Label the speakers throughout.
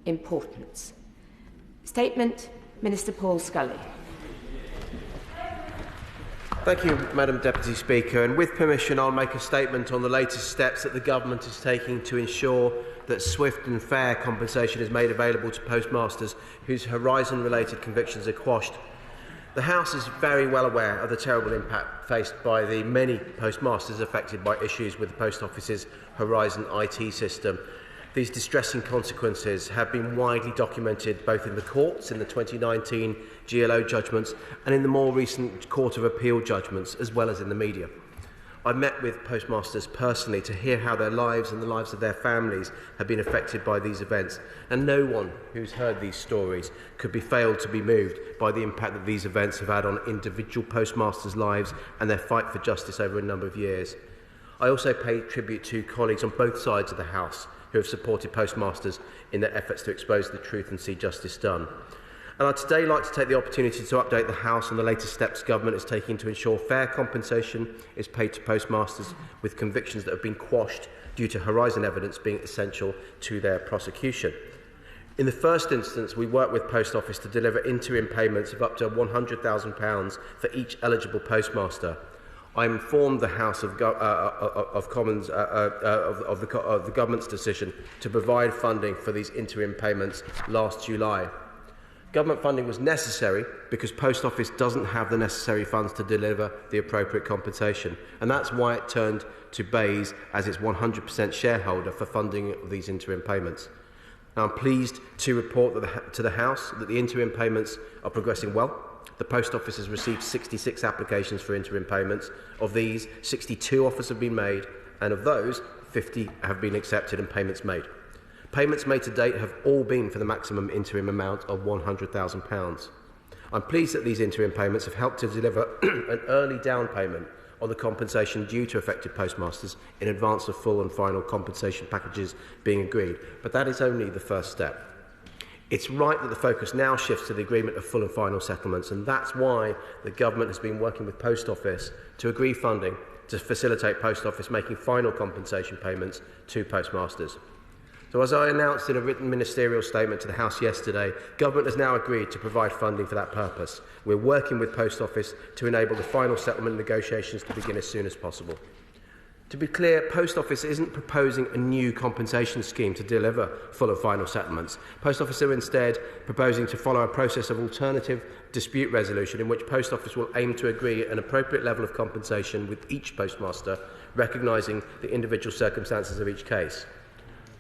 Speaker 1: importance. Statement, Minister Paul Scully.
Speaker 2: Thank you, Madam Deputy Speaker. And with permission, I'll make a statement on the latest steps that the Government is taking to ensure that swift and fair compensation is made available to postmasters whose Horizon-related convictions are quashed. The House is very well aware of the terrible impact faced by the many postmasters affected by issues with the Post Office's Horizon IT system. These distressing consequences have been widely documented both in the courts, in the 2019 GLO judgments, and in the more recent Court of Appeal judgments, as well as in the media. I met with postmasters personally to hear how their lives and the lives of their families have been affected by these events, and no one who's heard these stories could be failed to be moved by the impact that these events have had on individual postmasters' lives and their fight for justice over a number of years. I also pay tribute to colleagues on both sides of the House who have supported postmasters in their efforts to expose the truth and see justice done. And I'd today like to take the opportunity to update the House on the latest steps government is taking to ensure fair compensation is paid to postmasters with convictions that have been quashed due to Horizon evidence being essential to their prosecution. In the first instance, we worked with Post Office to deliver interim payments of up to £100,000 for each eligible postmaster. I informed the House of Commons of the Government's decision to provide funding for these interim payments last July. Government funding was necessary because Post Office doesn't have the necessary funds to deliver the appropriate compensation, and that's why it turned to Bayes as its 100% shareholder for funding of these interim payments. Now, I'm pleased to report to the House that the interim payments are progressing well. The Post Office has received 66 applications for interim payments. Of these, 62 offers have been made, and of those, 50 have been accepted and payments made. Payments made to date have all been for the maximum interim amount of £100,000. I'm pleased that these interim payments have helped to deliver an early down payment on the compensation due to affected postmasters in advance of full and final compensation packages being agreed, but that is only the first step. It's right that the focus now shifts to the agreement of full and final settlements, and that's why the Government has been working with Post Office to agree funding to facilitate Post Office making final compensation payments to postmasters. So, as I announced in a written ministerial statement to the House yesterday, Government has now agreed to provide funding for that purpose. We're working with Post Office to enable the final settlement negotiations to begin as soon as possible. To be clear, Post Office isn't proposing a new compensation scheme to deliver full and final settlements. Post Office are instead proposing to follow a process of alternative dispute resolution in which Post Office will aim to agree an appropriate level of compensation with each postmaster, recognising the individual circumstances of each case.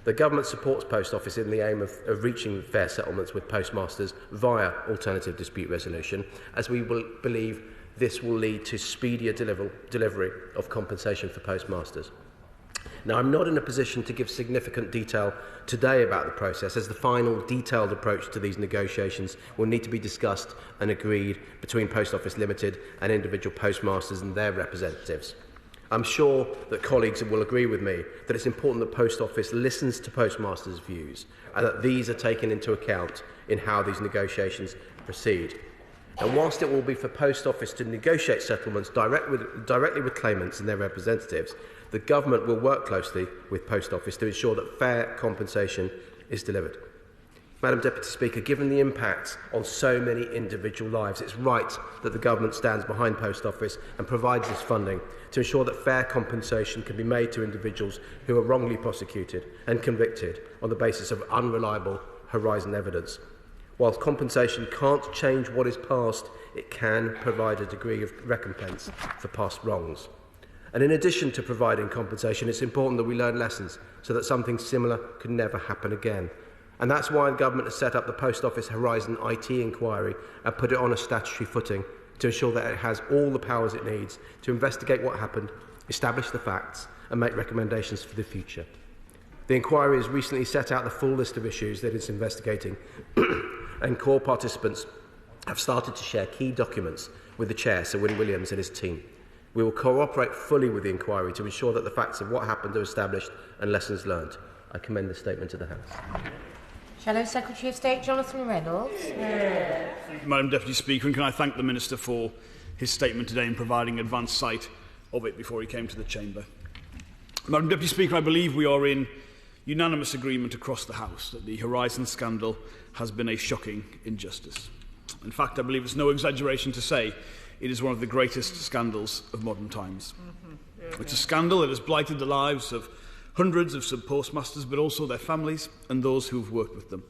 Speaker 2: The Government supports Post Office in the aim of reaching fair settlements with postmasters via alternative dispute resolution, as we believe this will lead to speedier delivery of compensation for postmasters. Now, I'm not in a position to give significant detail today about the process, as the final detailed approach to these negotiations will need to be discussed and agreed between Post Office Limited and individual postmasters and their representatives. I'm sure that colleagues will agree with me that it's important that Post Office listens to postmasters' views and that these are taken into account in how these negotiations proceed. And whilst it will be for Post Office to negotiate settlements directly with claimants and their representatives, the Government will work closely with Post Office to ensure that fair compensation is delivered. Madam Deputy Speaker, given the impact on so many individual lives, it's right that the Government stands behind Post Office and provides this funding to ensure that fair compensation can be made to individuals who are wrongly prosecuted and convicted on the basis of unreliable Horizon evidence. Whilst compensation can't change what is past, it can provide a degree of recompense for past wrongs. And in addition to providing compensation, it's important that we learn lessons so that something similar could never happen again. And that's why the Government has set up the Post Office Horizon IT inquiry and put it on a statutory footing to ensure that it has all the powers it needs to investigate what happened, establish the facts and make recommendations for the future. The inquiry has recently set out the full list of issues that it's investigating and core participants have started to share key documents with the Chair, Sir Wyn Williams, and his team. We will cooperate fully with the inquiry to ensure that the facts of what happened are established and lessons learned. I commend the statement to the House.
Speaker 1: Shadow Secretary of State Jonathan Reynolds.
Speaker 3: Thank you, Madam Deputy Speaker, and can I thank the Minister for his statement today and providing advance sight of it before he came to the Chamber. Madam Deputy Speaker, I believe we are in unanimous agreement across the House that the Horizon scandal has been a shocking injustice. In fact, I believe it's no exaggeration to say it is one of the greatest scandals of modern times. It's a scandal that has blighted the lives of hundreds of sub-postmasters, but also their families and those who have worked with them.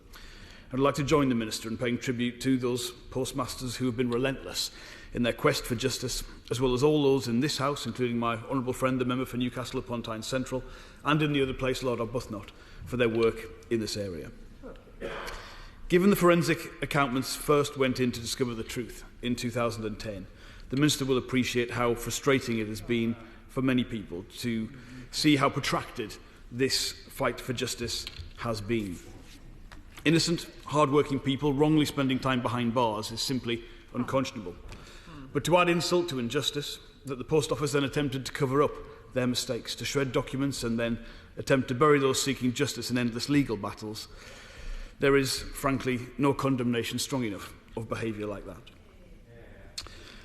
Speaker 3: I'd like to join the Minister in paying tribute to those postmasters who have been relentless in their quest for justice, as well as all those in this House, including my honourable friend, the member for Newcastle-upon-Tyne Central, and in the other place, Lord Arbuthnot, for their work in this area. Given the forensic accountants first went in to discover the truth in 2010, the Minister will appreciate how frustrating it has been for many people to see how protracted this fight for justice has been. Innocent, hard-working people wrongly spending time behind bars is simply unconscionable. But to add insult to injustice, that the Post Office then attempted to cover up their mistakes, to shred documents and then attempt to bury those seeking justice in endless legal battles, there is, frankly, no condemnation strong enough of behaviour like that.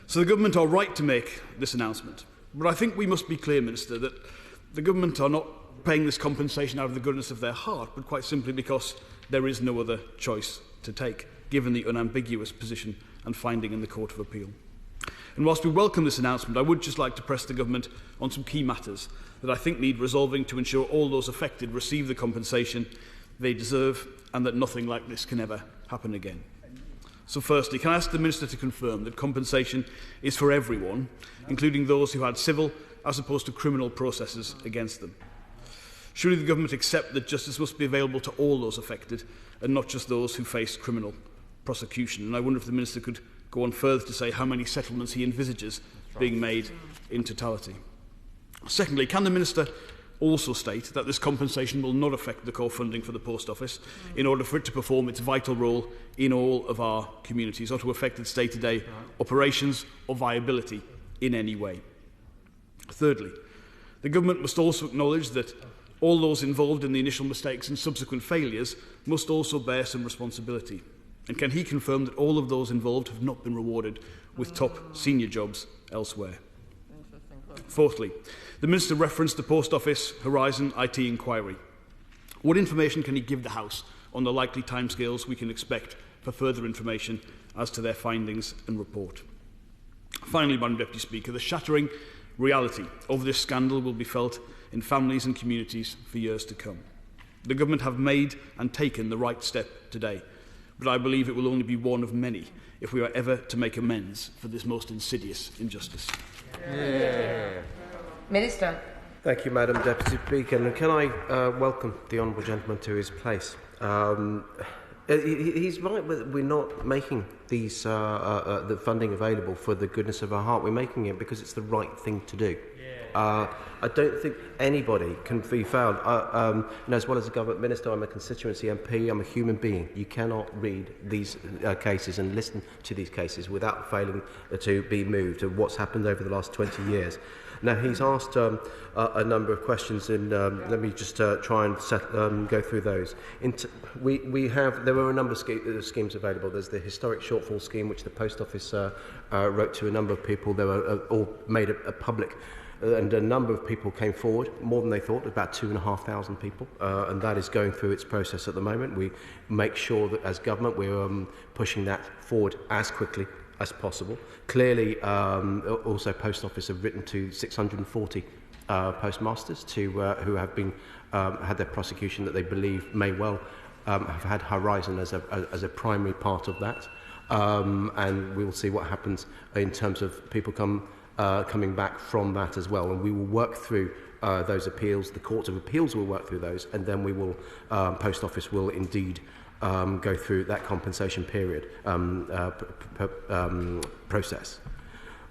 Speaker 3: So the Government are right to make this announcement. But I think we must be clear, Minister, that the Government are not paying this compensation out of the goodness of their heart, but quite simply because there is no other choice to take, given the unambiguous position and finding in the Court of Appeal. And whilst we welcome this announcement, I would just like to press the Government on some key matters that I think need resolving to ensure all those affected receive the compensation they deserve and that nothing like this can ever happen again. So firstly, can I ask the Minister to confirm that compensation is for everyone, including those who had civil as opposed to criminal processes against them? Surely the Government accept that justice must be available to all those affected and not just those who face criminal prosecution. And I wonder if the Minister could go on further to say how many settlements he envisages being made in totality. Secondly, can the Minister also state that this compensation will not affect the core funding for the Post Office in order for it to perform its vital role in all of our communities, or to affect its day-to-day operations or viability in any way? Thirdly, the Government must also acknowledge that all those involved in the initial mistakes and subsequent failures must also bear some responsibility. And can he confirm that all of those involved have not been rewarded with top senior jobs elsewhere? Fourthly, the Minister referenced the Post Office Horizon IT inquiry. What information can he give the House on the likely timescales we can expect for further information as to their findings and report? Finally, Madam Deputy Speaker, the shattering reality of this scandal will be felt in families and communities for years to come. The Government have made and taken the right step today, but I believe it will only be one of many if we are ever to make amends for this most insidious injustice.
Speaker 1: Minister.
Speaker 2: Thank you, Madam Deputy Speaker. And can I welcome the honourable gentleman to his place? He's right, we're not making these the funding available for the goodness of our heart. We're making it because it's the right thing to do. I don't think anybody can be found. As well as a government minister, I'm a constituency MP, I'm a human being. You cannot read these cases and listen to these cases without failing to be moved to what's happened over the last 20 years. Now, he's asked a number of questions, and let me just try and go through those. There were a number of schemes available. There's the historic Shortfalls scheme, which the Post Office wrote to a number of people. They were all made a public, and a number of people came forward, more than they thought, about 2,500 people, and that is going through its process at the moment. We make sure that as government we're pushing that forward as quickly as possible. Clearly, also Post Office have written to 640 postmasters who have been had their prosecution that they believe may well have had Horizon as a primary part of that, and we'll see what happens in terms of people coming back from that as well. And we will work through those appeals. The Court of Appeals will work through those, and then we will Post Office will indeed go through that compensation period process.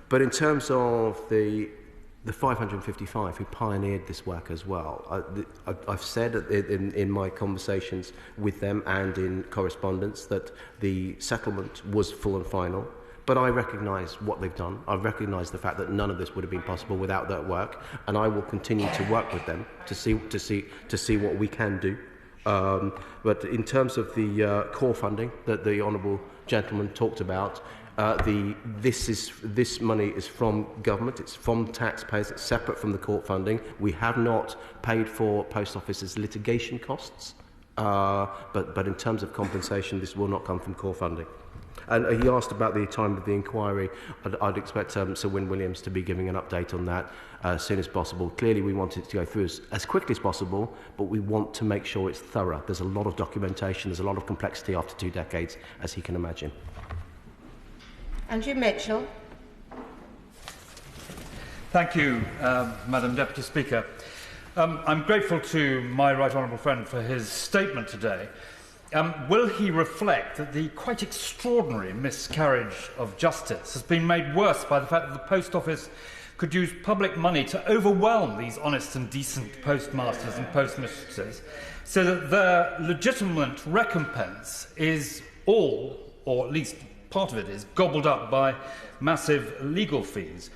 Speaker 2: But in terms of the 555 who pioneered this work as well, I've said in my conversations with them and in correspondence that the settlement was full and final. But I recognise what they've done. I recognise the fact that none of this would have been possible without that work, and I will continue to work with them to see what we can do. But in terms of the core funding that the honourable gentleman talked about, This money is from government, it's from taxpayers, it's separate from the court funding. We have not paid for Post Office's litigation costs, but in terms of compensation, this will not come from core funding. And he asked about the time of the inquiry. I'd expect Sir Win Williams to be giving an update on that as soon as possible. Clearly, we want it to go through as quickly as possible, but we want to make sure it's thorough. There's a lot of documentation, there's a lot of complexity after 2 decades, as he can imagine.
Speaker 1: Andrew Mitchell.
Speaker 4: Thank you, Madam Deputy Speaker. I'm grateful to my right honourable friend for his statement today. Will he reflect that the quite extraordinary miscarriage of justice has been made worse by the fact that the Post Office could use public money to overwhelm these honest and decent postmasters and postmistresses so that their legitimate recompense is all, or at least part of it is, gobbled up by massive legal fees?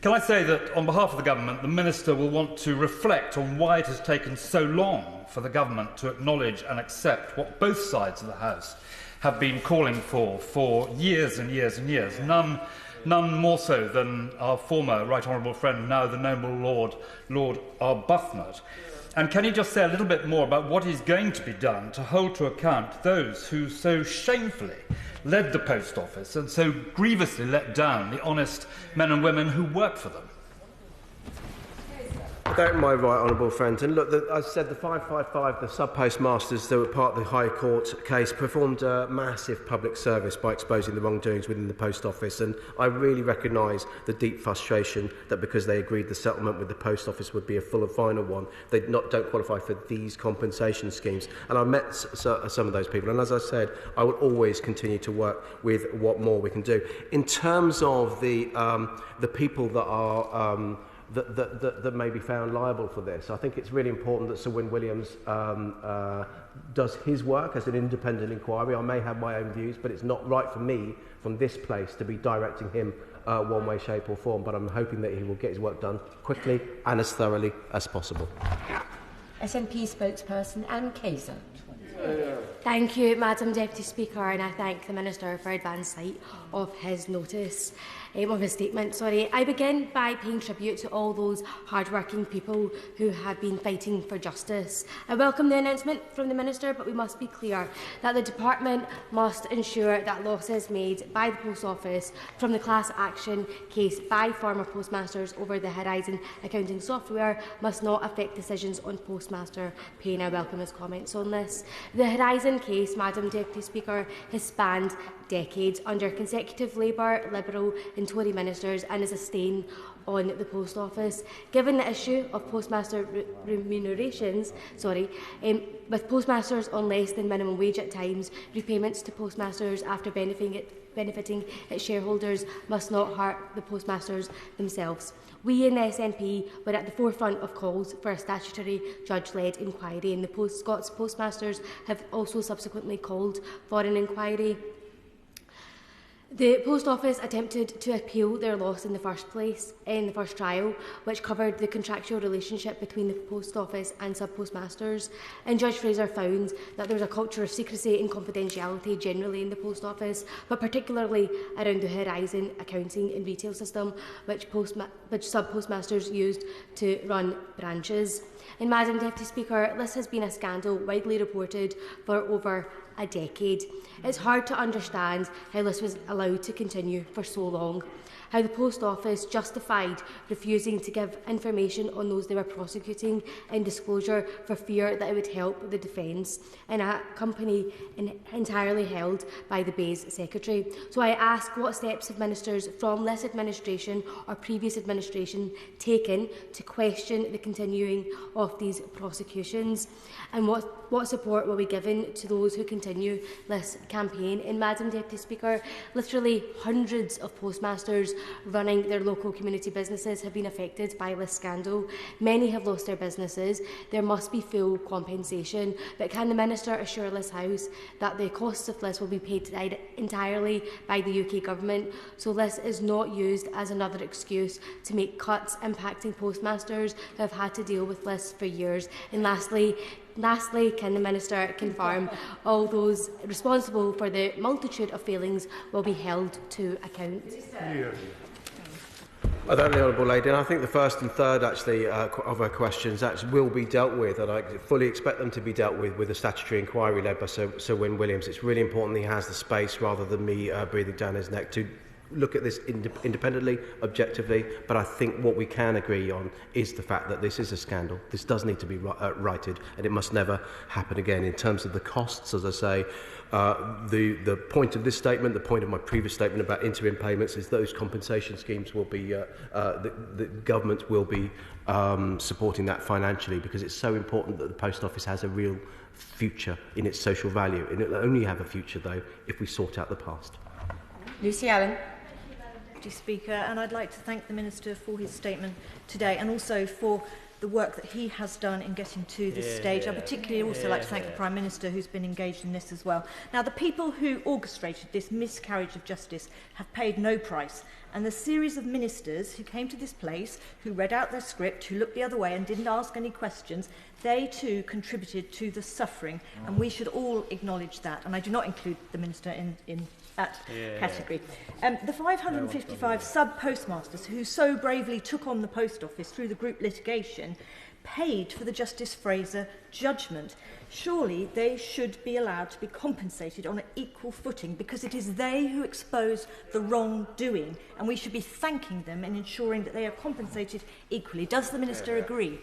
Speaker 4: Can I say that on behalf of the government, the Minister will want to reflect on why it has taken so long for the government to acknowledge and accept what both sides of the House have been calling for years and years and years, none more so than our former Right Honourable friend, now the noble Lord Arbuthnot. And can you just say a little bit more about what is going to be done to hold to account those who so shamefully led the Post Office and so grievously let down the honest men and women who work for them?
Speaker 2: Thank my right honourable friend. And look, as I said, the 555, the sub-postmasters that were part of the High Court case, performed a massive public service by exposing the wrongdoings within the Post Office. And I really recognise the deep frustration that because they agreed the settlement with the Post Office would be a full and final one, they don't qualify for these compensation schemes. And I met some of those people. And as I said, I will always continue to work with what more we can do. In terms of the people that are that may be found liable for this, I think it's really important that Sir Win Williams does his work as an independent inquiry. I may have my own views, but it's not right for me from this place to be directing him one way, shape or form, but I'm hoping that he will get his work done quickly and as thoroughly as possible.
Speaker 1: SNP spokesperson Anne Kayser.
Speaker 5: Thank you, Madam Deputy Speaker, and I thank the Minister for advance sight of his statement. I begin by paying tribute to all those hard-working people who have been fighting for justice. I welcome the announcement from the Minister, but we must be clear that the Department must ensure that losses made by the Post Office from the class action case by former postmasters over the Horizon accounting software must not affect decisions on postmaster pay, and I welcome his comments on this. The Horizon case, Madam Deputy Speaker, has spanned decades under consecutive Labour, Liberal and Tory ministers and is a stain on the Post Office. Given the issue of postmaster remunerations, with postmasters on less than minimum wage at times, repayments to postmasters after benefiting its shareholders must not hurt the postmasters themselves. We in the SNP were at the forefront of calls for a statutory judge-led inquiry, and the Scots postmasters have also subsequently called for an inquiry. The Post Office attempted to appeal their loss in the first trial, which covered the contractual relationship between the Post Office and sub-postmasters, and Judge Fraser found that there was a culture of secrecy and confidentiality generally in the Post Office, but particularly around the Horizon accounting and retail system, which sub-postmasters used to run branches. And Madam Deputy Speaker, this has been a scandal widely reported for over a decade. It's hard to understand how this was allowed to continue for so long, how the Post Office justified refusing to give information on those they were prosecuting in disclosure for fear that it would help the defence in a company entirely held by the Bay's Secretary. So I ask, what steps have ministers from this administration or previous administration taken to question the continuing of these prosecutions? And what support will be given to those who continue this campaign? And Madam Deputy Speaker, literally hundreds of postmasters running their local community businesses have been affected by this scandal. Many have lost their businesses. There must be full compensation. But can the Minister assure this House that the costs of this will be paid entirely by the UK Government, so this is not used as another excuse to make cuts impacting postmasters who have had to deal with this for years? And lastly, Lastly, can the Minister confirm all those responsible for the multitude of failings will be held to account?
Speaker 2: I thank the Honourable Lady, and I think the first and third actually of her questions actually will be dealt with, and I fully expect them to be dealt with a statutory inquiry led by Sir Wyn Williams. It's really important that he has the space, rather than me breathing down his neck, to look at this independently, objectively. But I think what we can agree on is the fact that this is a scandal. This does need to be righted, and it must never happen again. In terms of the costs, as I say, the point of this statement, the point of my previous statement about interim payments, is those compensation schemes will be, the government will be supporting that financially, because it's so important that the Post Office has a real future in its social value. And it'll only have a future, though, if we sort out the past.
Speaker 1: Lucy Allen.
Speaker 6: Deputy Speaker, and I'd like to thank the Minister for his statement today, and also for the work that he has done in getting to this stage. I particularly also like to thank the Prime Minister, who's been engaged in this as well. Now, the people who orchestrated this miscarriage of justice have paid no price, and the series of ministers who came to this place, who read out their script, who looked the other way and didn't ask any questions, they too contributed to the suffering, and we should all acknowledge that. And I do not include the Minister in that category. The 555 sub-postmasters who so bravely took on the Post Office through the group litigation paid for the Justice Fraser judgment. Surely they should be allowed to be compensated on an equal footing, because it is they who exposed the wrongdoing, and we should be thanking them and ensuring that they are compensated equally. Does the Minister agree?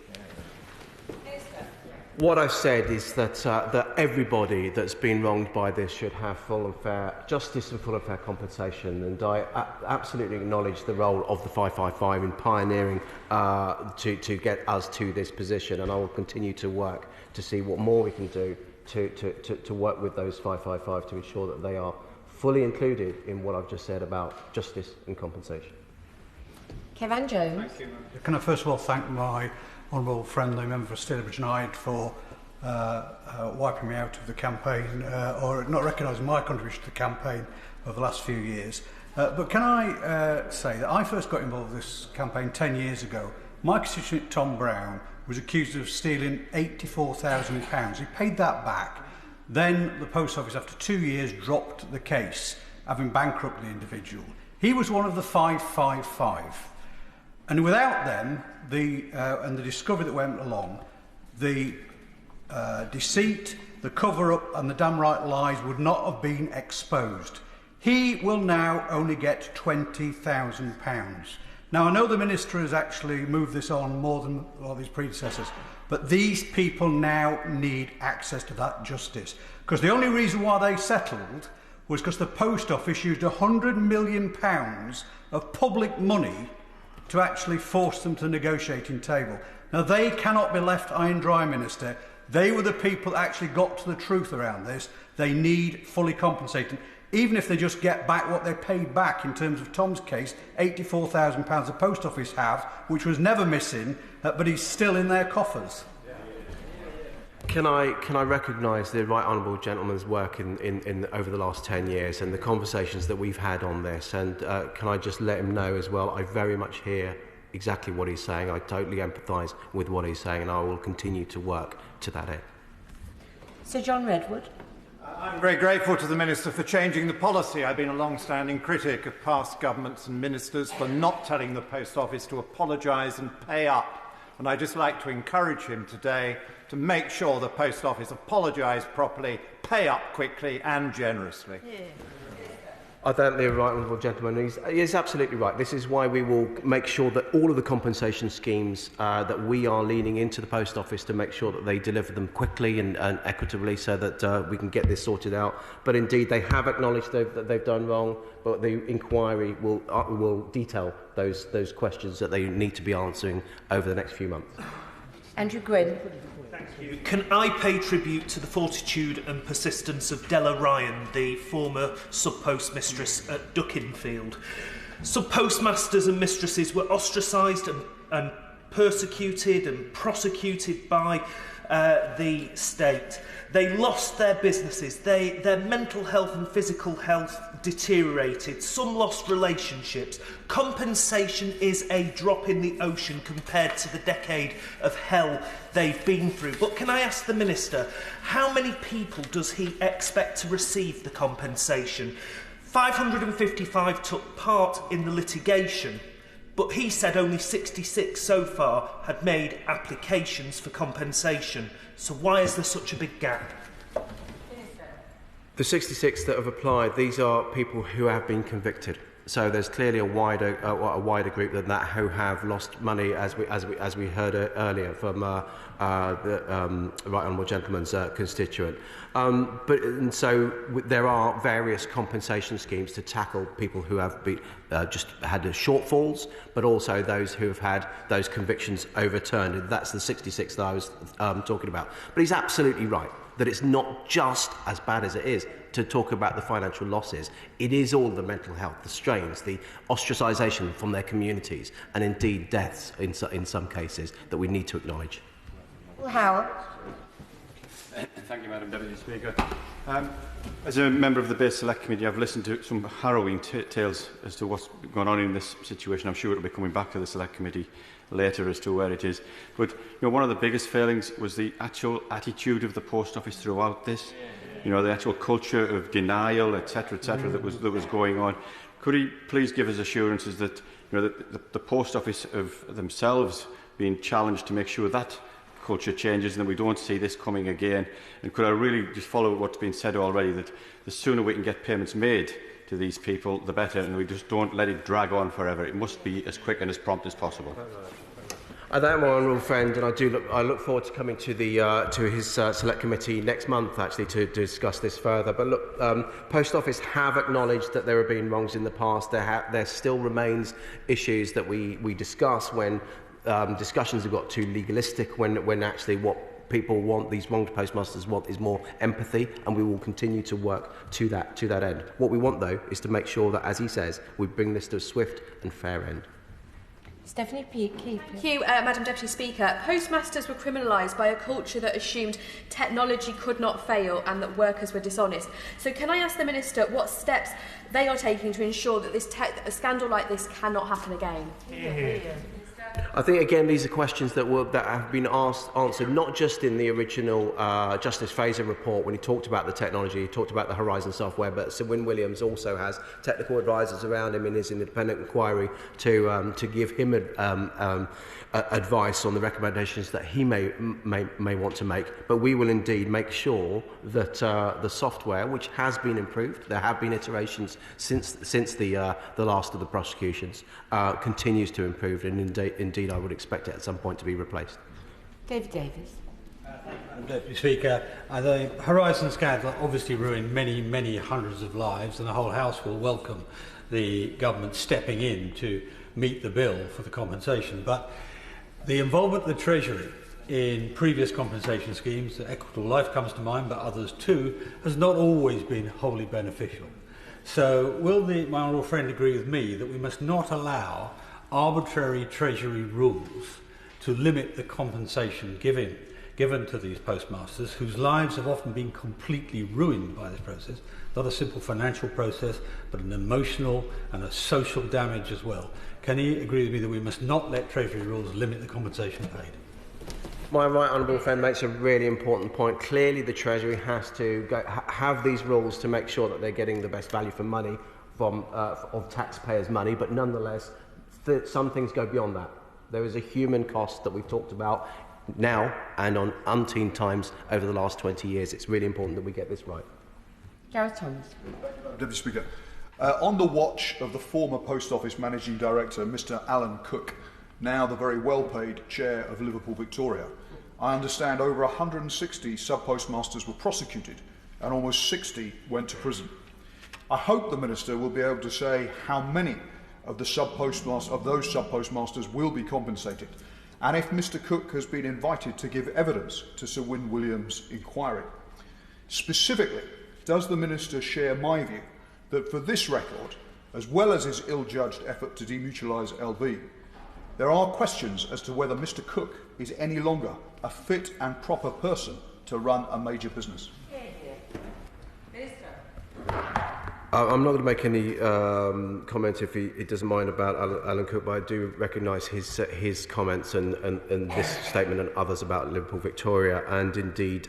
Speaker 2: What I've said is that that everybody that's been wronged by this should have full and fair justice and full and fair compensation, and I absolutely acknowledge the role of the 555 in pioneering to get us to this position, and I will continue to work to see what more we can do to work with those 555 to ensure that they are fully included in what I've just said about justice and compensation.
Speaker 1: Kevin Jones.
Speaker 7: Thank you. Can I first of all thank my honourable friend, the member for Stalybridge Hyde, for wiping me out of the campaign, or not recognising my contribution to the campaign over the last few years. But can I say that I first got involved with this campaign 10 years ago. My constituent Tom Brown was accused of stealing £84,000. He paid that back. Then the Post Office, after 2 years, dropped the case, having bankrupted the individual. He was one of the 555. And without them, and the discovery that went along, the deceit, the cover-up and the damn right lies would not have been exposed. He will now only get £20,000. Now, I know the Minister has actually moved this on more than a lot of his predecessors, but these people now need access to that justice. Because the only reason why they settled was because the Post Office used £100 million of public money to actually force them to the negotiating table. Now, they cannot be left high and dry, Minister. They were the people that actually got to the truth around this. They need fully compensated, even if they just get back what they paid back in terms of Tom's case, £84,000 the Post Office have, which was never missing, but is still in their coffers.
Speaker 2: Can I recognise the right honourable gentleman's work in over the last 10 years and the conversations that we've had on this, and can I just let him know as well, I very much hear exactly what he's saying. I totally empathise with what he's saying, and I will continue to work to that end.
Speaker 1: Sir John Redwood.
Speaker 8: I'm very grateful to the Minister for changing the policy. I've been a long-standing critic of past governments and ministers for not telling the Post Office to apologise and pay up. And I'd just like to encourage him today to make sure the Post Office apologise properly, pay up quickly and generously.
Speaker 6: Yeah.
Speaker 2: I thank the right honourable gentleman. He's absolutely right. This is why we will make sure that all of the compensation schemes that we are leaning into the Post Office to make sure that they deliver them quickly and equitably, so that we can get this sorted out. But indeed, they have acknowledged that they've done wrong, but the inquiry will detail those questions that they need to be answering over the next few months.
Speaker 1: Andrew Gwynn.
Speaker 9: Thank you. Can I pay tribute to the fortitude and persistence of Della Ryan, the former sub-postmistress at Duckinfield? Sub-postmasters and mistresses were ostracised and persecuted and prosecuted by the state. They lost their businesses, their mental health and physical health deteriorated, some lost relationships. Compensation is a drop in the ocean compared to the decade of hell they've been through. But can I ask the Minister, how many people does he expect to receive the compensation? 555 took part in the litigation, but he said only 66 so far had made applications for compensation. So why is there such a big gap?
Speaker 2: The 66 that have applied, these are people who have been convicted. So there's clearly a wider group than that who have lost money, as we heard earlier from the right honourable gentleman's constituent. And so there are various compensation schemes to tackle people who have just had shortfalls, but also those who have had those convictions overturned. And that's the 66 that I was talking about. But he's absolutely right that it's not just as bad as it is to talk about the financial losses. It is all the mental health, the strains, the ostracisation from their communities, and indeed deaths in some cases that we need to acknowledge.
Speaker 1: Well, Howard.
Speaker 10: Thank you, Madam Deputy Speaker. As a member of the Base Select Committee, I've listened to some harrowing tales as to what's going on in this situation. I'm sure it will be coming back to the Select Committee later as to where it is. But one of the biggest failings was the actual attitude of the Post Office throughout this. The actual culture of denial, etc., that was going on. Could he please give us assurances that the Post Office of themselves being challenged to make sure that culture changes and that we don't see this coming again? And could I really just follow what's been said already, that the sooner we can get payments made to these people, the better, and we just don't let it drag on forever. It must be as quick and as prompt as possible.
Speaker 2: I thank my honourable friend, and I look forward to coming to his Select Committee next month, actually, to discuss this further. But look, Post Office have acknowledged that there have been wrongs in the past. There still remains issues that we discuss when discussions have got too legalistic, when actually what people want, these wronged postmasters want, is more empathy, and we will continue to work to that end. What we want, though, is to make sure that, as he says, we bring this to a swift and fair end.
Speaker 1: Stephanie Peake.
Speaker 11: Thank you, Madam Deputy Speaker. Postmasters were criminalised by a culture that assumed technology could not fail and that workers were dishonest. So can I ask the Minister what steps they are taking to ensure that a scandal like this cannot happen again?
Speaker 2: I think, again, these are questions that have been answered not just in the original Justice Fraser report when he talked about the technology, he talked about the Horizon software, but Sir Wyn Williams also has technical advisors around him in his independent inquiry to give him advice on the recommendations that he may want to make. But we will indeed make sure that the software, which has been improved, there have been iterations since the last of the prosecutions, continues to improve, and indeed I would expect it at some point to be replaced.
Speaker 1: David Davis.
Speaker 7: Madam Deputy Speaker, the Horizon scandal obviously ruined many hundreds of lives, and the whole House will welcome the government stepping in to meet the bill for the compensation. But the involvement of the Treasury in previous compensation schemes, Equitable Life comes to mind, but others too, has not always been wholly beneficial. So will my honourable friend agree with me that we must not allow arbitrary Treasury rules to limit the compensation given to these postmasters, whose lives have often been completely ruined by this process, not a simple financial process, but an emotional and a social damage as well? Can he agree with me that we must not let Treasury rules limit the compensation paid?
Speaker 2: My right honourable friend makes a really important point. Clearly the Treasury has to have these rules to make sure that they're getting the best value for money of taxpayers' money, but nonetheless some things go beyond that. There is a human cost that we've talked about now and on umpteen times over the last 20 years. It's really important that we get this right.
Speaker 1: Gareth Thomas.
Speaker 12: Deputy Speaker, on the watch of the former Post Office Managing Director, Mr Alan Cook, now the very well-paid Chair of Liverpool Victoria, I understand over 160 sub-postmasters were prosecuted and almost 60 went to prison. I hope the Minister will be able to say how many of those sub-postmasters will be compensated, and if Mr Cook has been invited to give evidence to Sir Wyn Williams' inquiry. Specifically, does the Minister share my view that for this record, as well as his ill-judged effort to demutualise LV, there are questions as to whether Mr Cook is any longer a fit and proper person to run a major business.
Speaker 2: I'm not going to make any comment if he doesn't mind about Alan Cook, but I do recognise his comments and this statement and others about Liverpool Victoria, and indeed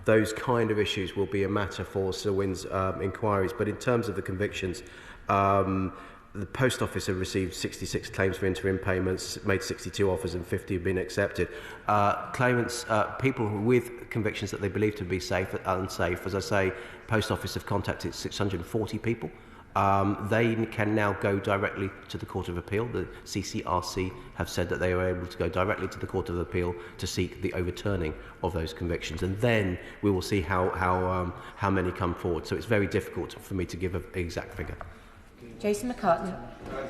Speaker 2: those kind of issues will be a matter for Sir Wynn's inquiries. But in terms of the convictions, the Post Office have received 66 claims for interim payments, made 62 offers and 50 have been accepted. Claimants, people with convictions that they believe to be safe and unsafe, as I say, Post Office have contacted 640 people. They can now go directly to the Court of Appeal. The CCRC have said that they are able to go directly to the Court of Appeal to seek the overturning of those convictions, and then we will see how many come forward. So it's very difficult for me to give an exact figure.
Speaker 1: Jason McCartney.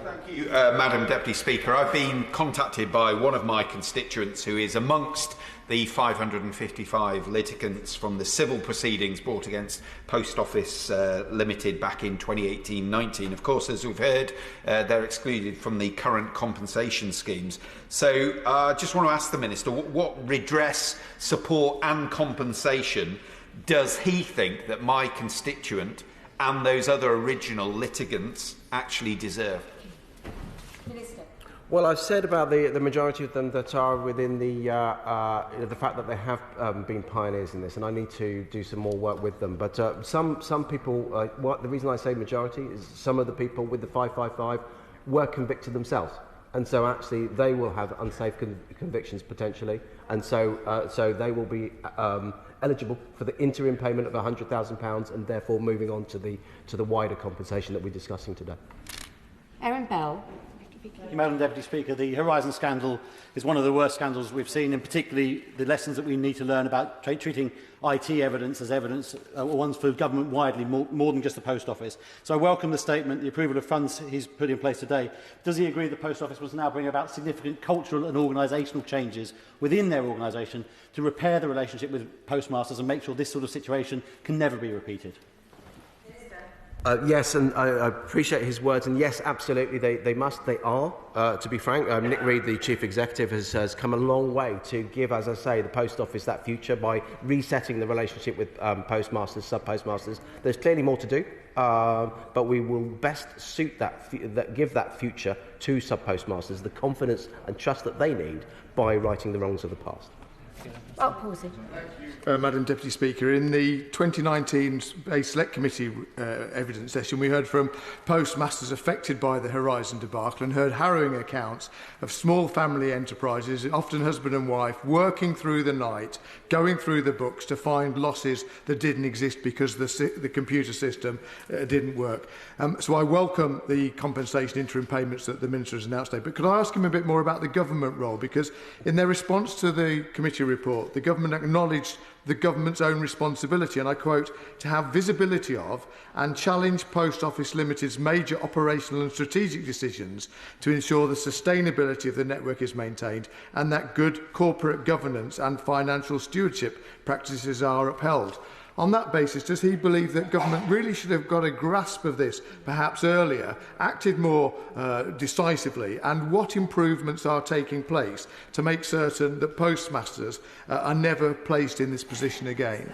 Speaker 13: Thank you, Madam Deputy Speaker. I've been contacted by one of my constituents who is amongst the 555 litigants from the civil proceedings brought against Post Office Limited back in 2018-19. Of course, as we've heard, they're excluded from the current compensation schemes. So I just want to ask the Minister, what redress, support and compensation does he think that my constituent and those other original litigants actually deserve?
Speaker 1: Minister.
Speaker 2: Well, I've said about the majority of them that are within the fact that they have been pioneers in this, and I need to do some more work with them. But some people, the reason I say majority is some of the people with the 555 were convicted themselves, and so actually they will have unsafe convictions potentially, and so they will be eligible for the interim payment of £100,000 and therefore moving on to the wider compensation that we're discussing today.
Speaker 1: Aaron Bell.
Speaker 14: Madam Deputy Speaker, the Horizon scandal is one of the worst scandals we've seen, and particularly the lessons that we need to learn about treating IT evidence as evidence, ones for government widely, more than just the Post Office. So I welcome the statement, the approval of funds he's put in place today. Does he agree the Post Office must now bring about significant cultural and organisational changes within their organisation to repair the relationship with postmasters and make sure this sort of situation can never be repeated?
Speaker 2: Yes, and I appreciate his words, and yes, absolutely, they must, they are. To be frank, Nick Reed, the Chief Executive, has come a long way to give, as I say, the Post Office that future by resetting the relationship with postmasters, sub-postmasters. There's clearly more to do, but we will best suit give that future to sub-postmasters, the confidence and trust that they need by righting the wrongs of the past.
Speaker 15: Madam Deputy Speaker, in the 2019 Select Committee evidence session, we heard from postmasters affected by the Horizon debacle and heard harrowing accounts of small family enterprises, often husband and wife, working through the night, going through the books to find losses that didn't exist because the computer system didn't work. So I welcome the compensation interim payments that the Minister has announced today. But could I ask him a bit more about the government role? Because in their response to the committee report, the government acknowledged the government's own responsibility, and I quote, to have visibility of and challenge Post Office Limited's major operational and strategic decisions to ensure the sustainability of the network is maintained and that good corporate governance and financial stewardship practices are upheld. On that basis, does he believe that government really should have got a grasp of this perhaps earlier, acted more decisively, and what improvements are taking place to make certain that postmasters are never placed in this position again?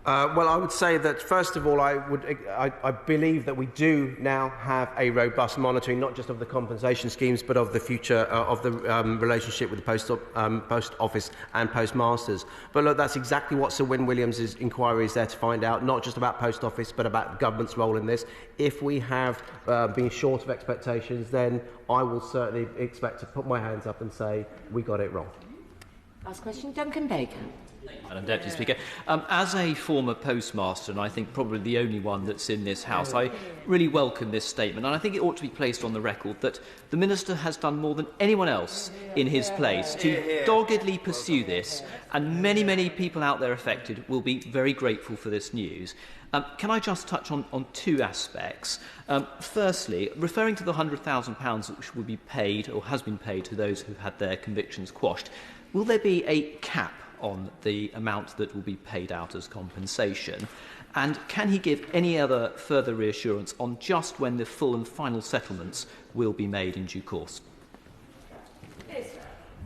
Speaker 2: Well, I would say that, first of all, I believe that we do now have a robust monitoring, not just of the compensation schemes, but of the future of the relationship with the Post Office and postmasters. But look, that's exactly what Sir Wyn Williams' inquiry is there to find out, not just about Post Office, but about the government's role in this. If we have been short of expectations, then I will certainly expect to put my hands up and say, we got it wrong.
Speaker 1: Last question, Duncan Baker.
Speaker 16: Madam Deputy Speaker, as a former postmaster, and I think probably the only one that's in this House, I really welcome this statement, and I think it ought to be placed on the record that the Minister has done more than anyone else in his place to doggedly pursue this, and many, many people out there affected will be very grateful for this news. Can I just touch on two aspects? Firstly, referring to the £100,000 which will be paid, or has been paid, to those who had their convictions quashed, will there be a cap on the amount that will be paid out as compensation? And can he give any other further reassurance on just when the full and final settlements will be made in due course?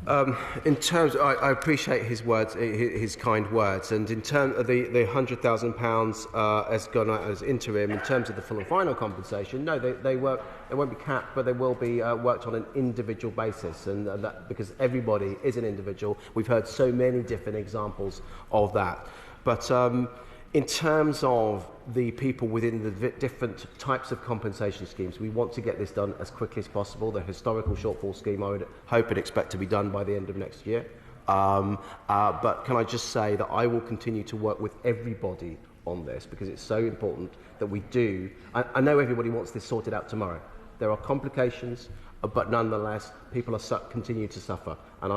Speaker 2: In terms, I appreciate his words, his kind words, and in terms of the £100,000 has gone out as interim. In terms of the full and final compensation, no, they won't be capped, but they will be worked on an individual basis, and that because everybody is an individual. We've heard so many different examples of that, but. In terms of the people within the different types of compensation schemes, we want to get this done as quickly as possible. The historical shortfall scheme, I would hope and expect to be done by the end of next year. But can I just say that I will continue to work with everybody on this because it's so important that we do. I know everybody wants this sorted out tomorrow. There are complications, but nonetheless, people are continue to suffer. And